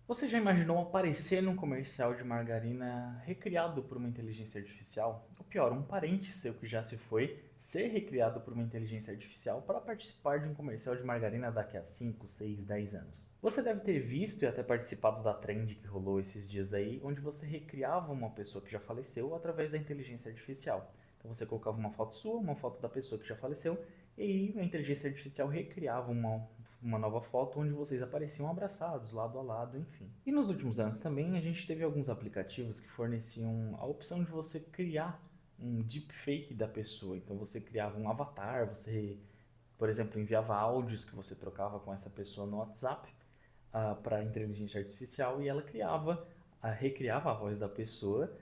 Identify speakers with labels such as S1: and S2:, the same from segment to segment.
S1: Você já imaginou aparecer num comercial de margarina recriado por uma inteligência artificial? Ou pior, um parente seu que já se foi ser recriado por uma inteligência artificial para participar de um comercial de margarina daqui a 5, 6, 10 anos? Você deve ter visto e até participado da trend que rolou esses dias aí, onde você recriava uma pessoa que já faleceu através da inteligência artificial. Então você colocava uma foto sua, uma foto da pessoa que já faleceu, e aí a inteligência artificial recriava uma nova foto onde vocês apareciam abraçados, lado a lado, enfim. E nos últimos anos também a gente teve alguns aplicativos que forneciam a opção de você criar um deepfake da pessoa. Então você criava um avatar, você, por exemplo, enviava áudios que você trocava com essa pessoa no WhatsApp para a inteligência artificial e ela recriava a voz da pessoa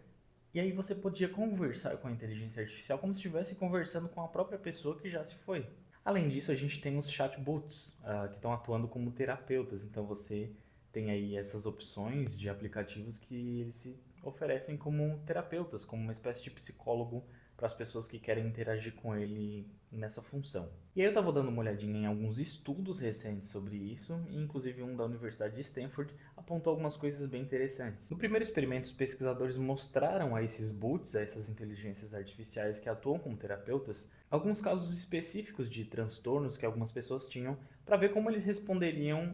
S1: e aí você podia conversar com a inteligência artificial como se estivesse conversando com a própria pessoa que já se foi. Além disso, a gente tem os chatbots, que estão atuando como terapeutas. Então você tem aí essas opções de aplicativos que eles se oferecem como terapeutas, como uma espécie de psicólogo para as pessoas que querem interagir com ele nessa função. E aí eu estava dando uma olhadinha em alguns estudos recentes sobre isso, e inclusive um da Universidade de Stanford apontou algumas coisas bem interessantes. No primeiro experimento, os pesquisadores mostraram a esses bots, a essas inteligências artificiais que atuam como terapeutas, alguns casos específicos de transtornos que algumas pessoas tinham para ver como eles responderiam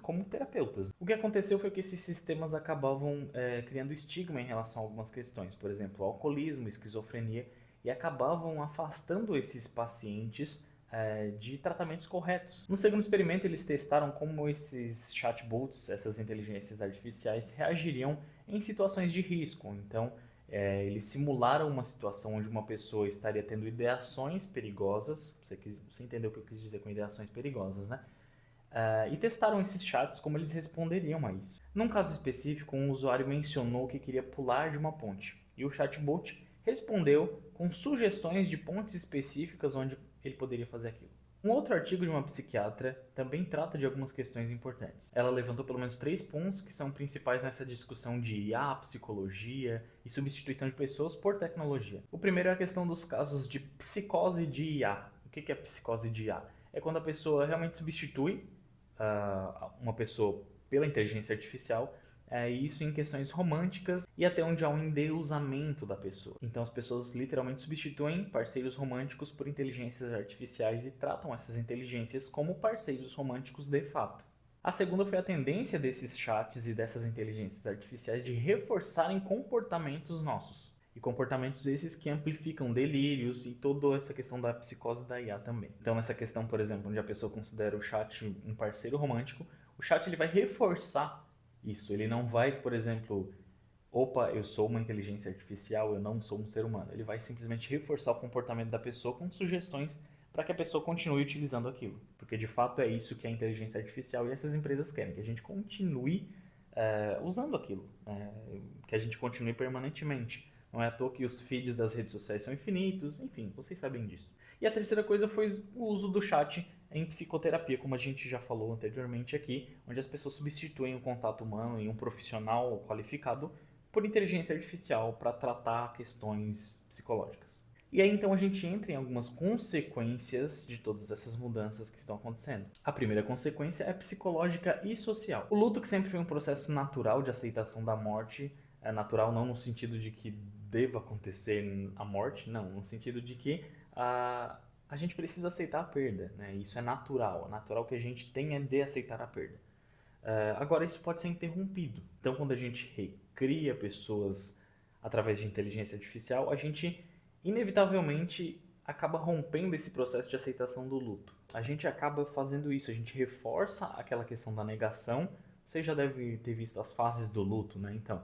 S1: como terapeutas. O que aconteceu foi que esses sistemas acabavam criando estigma em relação a algumas questões, por exemplo, alcoolismo, esquizofrenia, e acabavam afastando esses pacientes de tratamentos corretos. No segundo experimento, eles testaram como esses chatbots, essas inteligências artificiais, reagiriam em situações de risco. Então, eles simularam uma situação onde uma pessoa estaria tendo ideações perigosas. Você entendeu o que eu quis dizer com ideações perigosas, né? E testaram esses chats como eles responderiam a isso. Num caso específico, um usuário mencionou que queria pular de uma ponte e o chatbot respondeu com sugestões de pontes específicas onde ele poderia fazer aquilo. Um outro artigo de uma psiquiatra também trata de algumas questões importantes. Ela levantou pelo menos 3 pontos que são principais nessa discussão de IA, psicologia e substituição de pessoas por tecnologia. O primeiro é a questão dos casos de psicose de IA. O que é psicose de IA? É quando a pessoa realmente substitui uma pessoa pela inteligência artificial, e isso em questões românticas e até onde há um endeusamento da pessoa. Então as pessoas literalmente substituem parceiros românticos por inteligências artificiais e tratam essas inteligências como parceiros românticos de fato. A segunda foi a tendência desses chats e dessas inteligências artificiais de reforçarem comportamentos nossos. E comportamentos esses que amplificam delírios e toda essa questão da psicose da IA também. Então, nessa questão, por exemplo, onde a pessoa considera o chat um parceiro romântico, o chat ele vai reforçar isso. Ele não vai, por exemplo, opa, eu sou uma inteligência artificial, eu não sou um ser humano. Ele vai simplesmente reforçar o comportamento da pessoa com sugestões para que a pessoa continue utilizando aquilo. Porque de fato é isso que a inteligência artificial e essas empresas querem, que a gente continue usando aquilo, que a gente continue permanentemente. Não é à toa que os feeds das redes sociais são infinitos, enfim, vocês sabem disso. E a terceira coisa foi o uso do chat em psicoterapia, como a gente já falou anteriormente aqui, onde as pessoas substituem o contato humano em um profissional qualificado por inteligência artificial para tratar questões psicológicas. E aí então a gente entra em algumas consequências de todas essas mudanças que estão acontecendo. A primeira consequência é psicológica e social. O luto, que sempre foi um processo natural de aceitação da morte, é natural não no sentido de que deva acontecer a morte, não, no sentido de que a gente precisa aceitar a perda, né? Isso é natural que a gente tenha de aceitar a perda. Agora, isso pode ser interrompido. Então, quando a gente recria pessoas através de inteligência artificial, a gente inevitavelmente acaba rompendo esse processo de aceitação do luto. A gente acaba fazendo isso, a gente reforça aquela questão da negação. Você já deve ter visto as fases do luto, né? Então,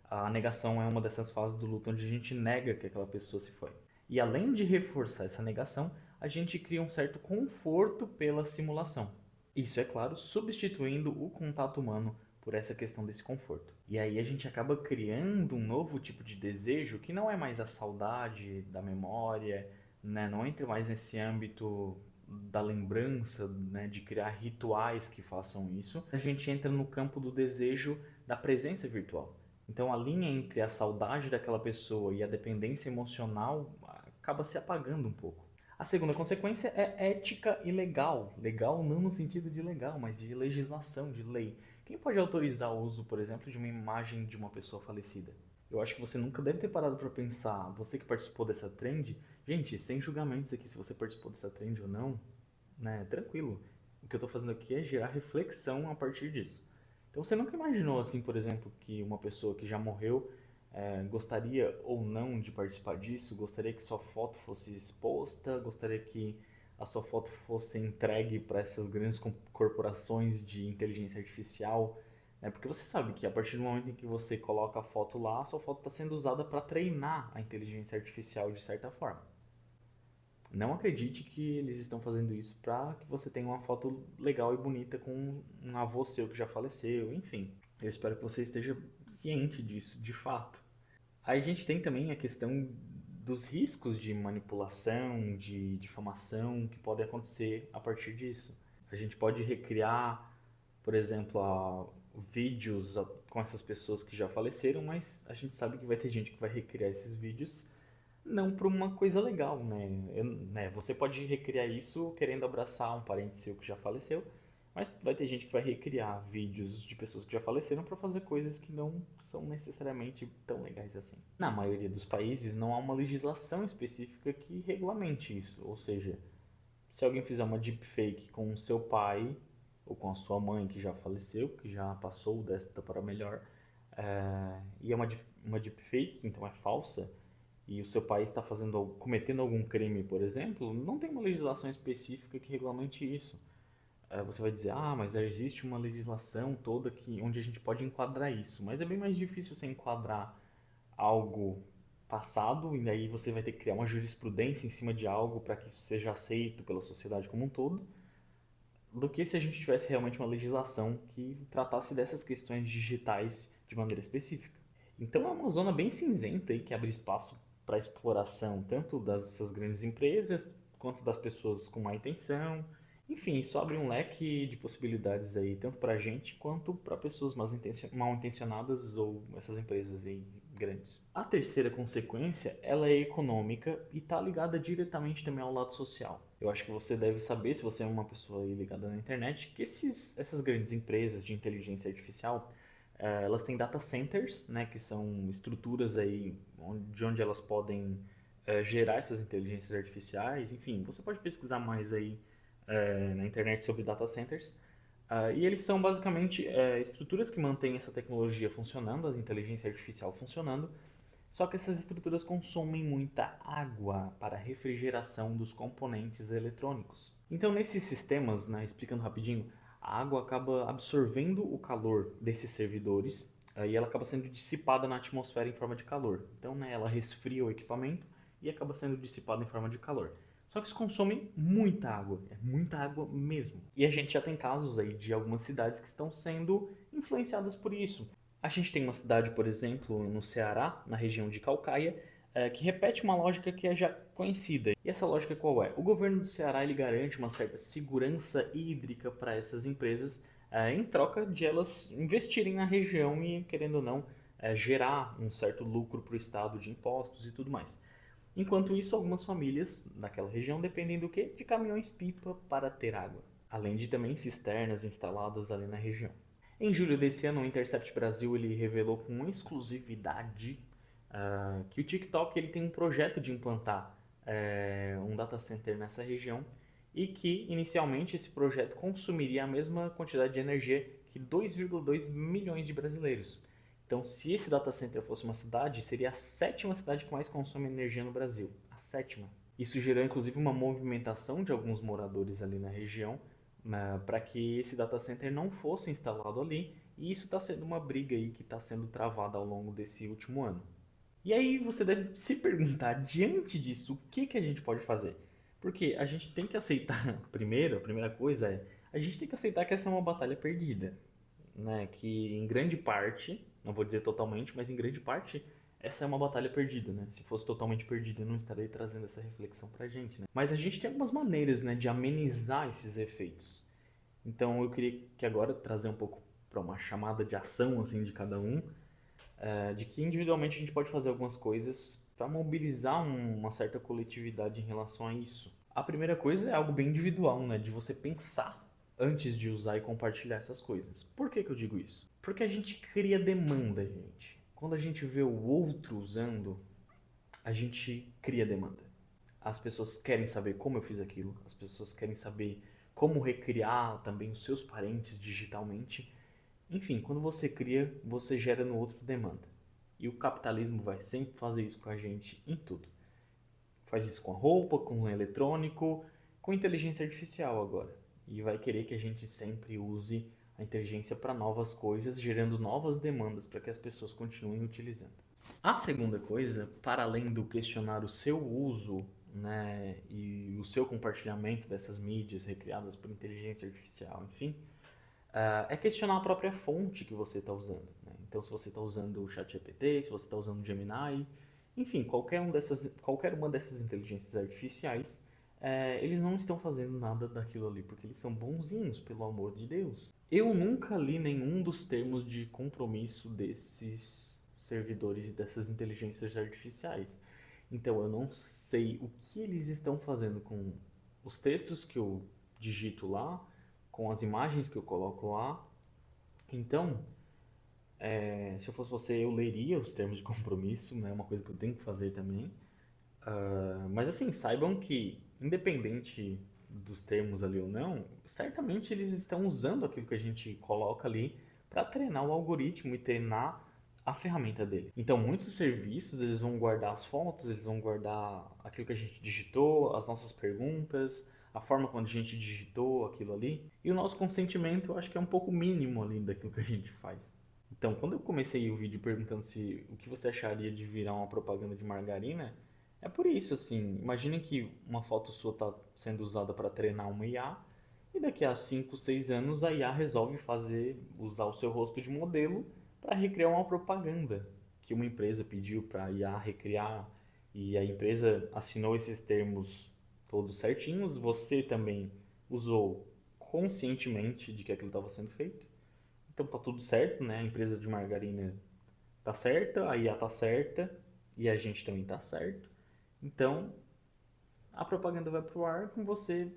S1: a negação é uma dessas fases do luto onde a gente nega que aquela pessoa se foi. E além de reforçar essa negação, a gente cria um certo conforto pela simulação. Isso, é claro, substituindo o contato humano por essa questão desse conforto. E aí a gente acaba criando um novo tipo de desejo que não é mais a saudade da memória, né? Não entra mais nesse âmbito da lembrança, né? De criar rituais que façam isso. A gente entra no campo do desejo da presença virtual. Então a linha entre a saudade daquela pessoa e a dependência emocional acaba se apagando um pouco. A segunda consequência é ética e legal. Legal não no sentido de legal, mas de legislação, de lei. Quem pode autorizar o uso, por exemplo, de uma imagem de uma pessoa falecida? Eu acho que você nunca deve ter parado para pensar, você que participou dessa trend, gente, sem julgamentos aqui se você participou dessa trend ou não, né? Tranquilo. O que eu tô fazendo aqui é gerar reflexão a partir disso. Então você nunca imaginou, assim, por exemplo, que uma pessoa que já morreu gostaria ou não de participar disso? Gostaria que sua foto fosse exposta? Gostaria que a sua foto fosse entregue para essas grandes corporações de inteligência artificial? Porque você sabe que a partir do momento em que você coloca a foto lá, a sua foto está sendo usada para treinar a inteligência artificial de certa forma. Não acredite que eles estão fazendo isso para que você tenha uma foto legal e bonita com um avô seu que já faleceu, enfim. Eu espero que você esteja ciente disso, de fato. Aí a gente tem também a questão dos riscos de manipulação, de difamação que podem acontecer a partir disso. A gente pode recriar, por exemplo, vídeos com essas pessoas que já faleceram, mas a gente sabe que vai ter gente que vai recriar esses vídeos não para uma coisa legal, né? Você pode recriar isso querendo abraçar um parente seu que já faleceu, mas vai ter gente que vai recriar vídeos de pessoas que já faleceram para fazer coisas que não são necessariamente tão legais assim. Na maioria dos países não há uma legislação específica que regulamente isso, ou seja, se alguém fizer uma deepfake com o seu pai ou com a sua mãe que já faleceu, que já passou desta para melhor, e é uma deepfake, então é falsa, e o seu país está cometendo algum crime, por exemplo, não tem uma legislação específica que regulamente isso. Você vai dizer, mas existe uma legislação toda onde a gente pode enquadrar isso. Mas é bem mais difícil você enquadrar algo passado, e aí você vai ter que criar uma jurisprudência em cima de algo para que isso seja aceito pela sociedade como um todo, do que se a gente tivesse realmente uma legislação que tratasse dessas questões digitais de maneira específica. Então é uma zona bem cinzenta aí que abre espaço para exploração tanto dessas grandes empresas quanto das pessoas com má intenção. Enfim, isso abre um leque de possibilidades aí tanto para a gente quanto para pessoas mal intencionadas ou essas empresas aí grandes. A terceira consequência, ela é econômica e está ligada diretamente também ao lado social. Eu acho que você deve saber, se você é uma pessoa aí ligada na internet, que essas grandes empresas de inteligência artificial elas têm data centers, né, que são estruturas aí de onde elas podem gerar essas inteligências artificiais. Enfim, você pode pesquisar mais aí na internet sobre data centers. E eles são basicamente estruturas que mantêm essa tecnologia funcionando, a inteligência artificial funcionando, só que essas estruturas consomem muita água para a refrigeração dos componentes eletrônicos. Então, nesses sistemas, né, explicando rapidinho, a água acaba absorvendo o calor desses servidores e ela acaba sendo dissipada na atmosfera em forma de calor. Então, né, ela resfria o equipamento e acaba sendo dissipada em forma de calor. Só que isso consome muita água, é muita água mesmo. E a gente já tem casos aí de algumas cidades que estão sendo influenciadas por isso. A gente tem uma cidade, por exemplo, no Ceará, na região de Calcaia, que repete uma lógica que é já conhecida. E essa lógica qual é? O governo do Ceará ele garante uma certa segurança hídrica para essas empresas em troca de elas investirem na região e, querendo ou não, gerar um certo lucro para o estado de impostos e tudo mais. Enquanto isso, algumas famílias naquela região dependem do quê? De caminhões-pipa para ter água, além de também cisternas instaladas ali na região. Em julho desse ano, o Intercept Brasil ele revelou com exclusividade que o TikTok ele tem um projeto de implantar um data center nessa região e que, inicialmente, esse projeto consumiria a mesma quantidade de energia que 2,2 milhões de brasileiros. Então, se esse data center fosse uma cidade, seria a sétima cidade que mais consome energia no Brasil. A sétima. Isso gerou, inclusive, uma movimentação de alguns moradores ali na região para que esse data center não fosse instalado ali. E isso está sendo uma briga aí que está sendo travada ao longo desse último ano. E aí você deve se perguntar, diante disso, o que a gente pode fazer? Porque a gente tem que aceitar, primeiro, a primeira coisa a gente tem que aceitar que essa é uma batalha perdida, né? Que em grande parte, não vou dizer totalmente, mas em grande parte, essa é uma batalha perdida, né? Se fosse totalmente perdida, eu não estaria trazendo essa reflexão pra gente, né? Mas a gente tem algumas maneiras, né, de amenizar esses efeitos. Então eu queria que agora trazer um pouco para uma chamada de ação, assim, de cada um, de que individualmente a gente pode fazer algumas coisas para mobilizar uma certa coletividade em relação a isso. A primeira coisa é algo bem individual, né? De você pensar antes de usar e compartilhar essas coisas. Por que que eu digo isso? Porque a gente cria demanda, gente. Quando a gente vê o outro usando, a gente cria demanda. As pessoas querem saber como eu fiz aquilo, as pessoas querem saber como recriar também os seus parentes digitalmente. Enfim, quando você cria, você gera no outro demanda. E o capitalismo vai sempre fazer isso com a gente em tudo. Faz isso com a roupa, com o eletrônico, com inteligência artificial agora. E vai querer que a gente sempre use a inteligência para novas coisas, gerando novas demandas para que as pessoas continuem utilizando. A segunda coisa, para além do questionar o seu uso, né, e o seu compartilhamento dessas mídias recriadas por inteligência artificial, enfim, é questionar a própria fonte que você está usando. Né? Então, se você está usando o ChatGPT, se você está usando o Gemini, enfim, qualquer uma dessas inteligências artificiais, eles não estão fazendo nada daquilo ali, porque eles são bonzinhos, pelo amor de Deus. Eu nunca li nenhum dos termos de compromisso desses servidores e dessas inteligências artificiais. Então, eu não sei o que eles estão fazendo com os textos que eu digito lá, com as imagens que eu coloco lá. Então, se eu fosse você, eu leria os termos de compromisso, né? É uma coisa que eu tenho que fazer também. Mas assim, saibam que, independente dos termos ali ou não, certamente eles estão usando aquilo que a gente coloca ali para treinar o algoritmo e treinar a ferramenta dele. Então, muitos serviços, eles vão guardar as fotos, eles vão guardar aquilo que a gente digitou, as nossas perguntas, a forma como a gente digitou aquilo ali. E o nosso consentimento, eu acho que é um pouco mínimo ali daquilo que a gente faz. Então, quando eu comecei o vídeo perguntando se o que você acharia de virar uma propaganda de margarina, é por isso, assim, imaginem que uma foto sua está sendo usada para treinar uma IA e daqui a 5, 6 anos a IA resolve usar o seu rosto de modelo para recriar uma propaganda que uma empresa pediu para a IA recriar e a empresa assinou esses termos todos certinhos, você também usou conscientemente de que aquilo estava sendo feito. Então tá tudo certo, né? A empresa de margarina tá certa, a IA tá certa e a gente também tá certo. Então, a propaganda vai pro ar com você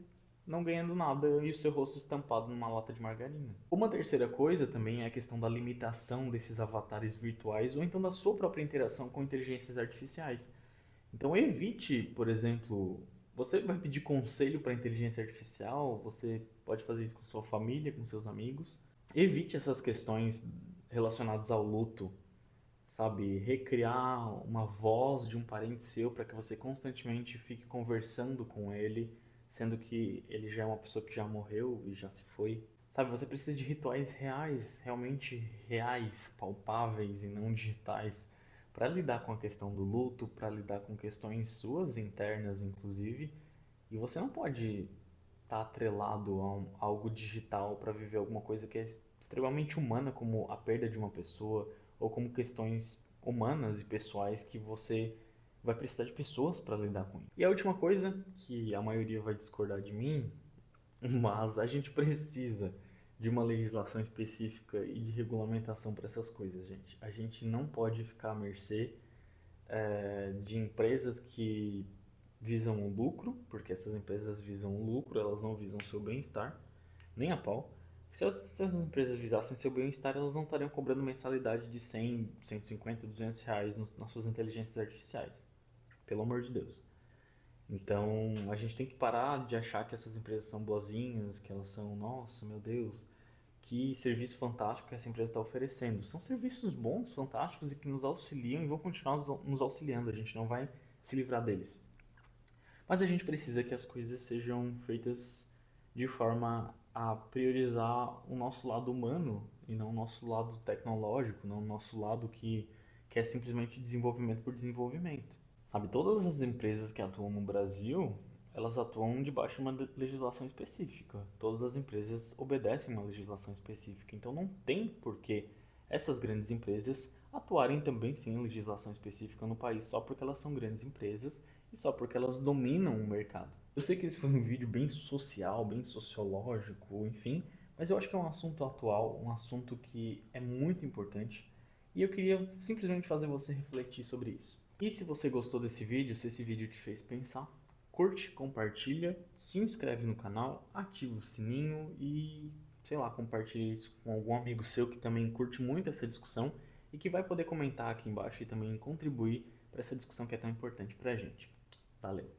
S1: não ganhando nada e o seu rosto estampado numa lata de margarina. Uma terceira coisa também é a questão da limitação desses avatares virtuais ou então da sua própria interação com inteligências artificiais. Então, evite, por exemplo, você vai pedir conselho para inteligência artificial, você pode fazer isso com sua família, com seus amigos. Evite essas questões relacionadas ao luto, sabe? Recriar uma voz de um parente seu para que você constantemente fique conversando com ele, sendo que ele já é uma pessoa que já morreu e já se foi. Sabe, você precisa de rituais reais, realmente reais, palpáveis e não digitais, para lidar com a questão do luto, para lidar com questões suas internas, inclusive. E você não pode estar atrelado a algo digital para viver alguma coisa que é extremamente humana, como a perda de uma pessoa, ou como questões humanas e pessoais que você vai precisar de pessoas para lidar com isso. E a última coisa, que a maioria vai discordar de mim, mas a gente precisa de uma legislação específica e de regulamentação para essas coisas, gente. A gente não pode ficar à mercê de empresas que visam o lucro, porque essas empresas visam o lucro, elas não visam o seu bem-estar, nem a pau. Se as empresas visassem seu bem-estar, elas não estariam cobrando mensalidade de 100, 150, 200 reais nas suas inteligências artificiais. Pelo amor de Deus. Então, a gente tem que parar de achar que essas empresas são boazinhas, que elas são, nossa, meu Deus, que serviço fantástico que essa empresa está oferecendo. São serviços bons, fantásticos e que nos auxiliam e vão continuar nos auxiliando. A gente não vai se livrar deles. Mas a gente precisa que as coisas sejam feitas de forma a priorizar o nosso lado humano e não o nosso lado tecnológico, não o nosso lado que é simplesmente desenvolvimento por desenvolvimento. Sabe, todas as empresas que atuam no Brasil, elas atuam debaixo de uma legislação específica. Todas as empresas obedecem uma legislação específica. Então não tem por que essas grandes empresas atuarem também sem legislação específica no país só porque elas são grandes empresas e só porque elas dominam o mercado. Eu sei que esse foi um vídeo bem social, bem sociológico, enfim, mas eu acho que é um assunto atual, um assunto que é muito importante e eu queria simplesmente fazer você refletir sobre isso. E se você gostou desse vídeo, se esse vídeo te fez pensar, curte, compartilha, se inscreve no canal, ativa o sininho e, sei lá, compartilha isso com algum amigo seu que também curte muito essa discussão e que vai poder comentar aqui embaixo e também contribuir para essa discussão que é tão importante pra gente. Valeu!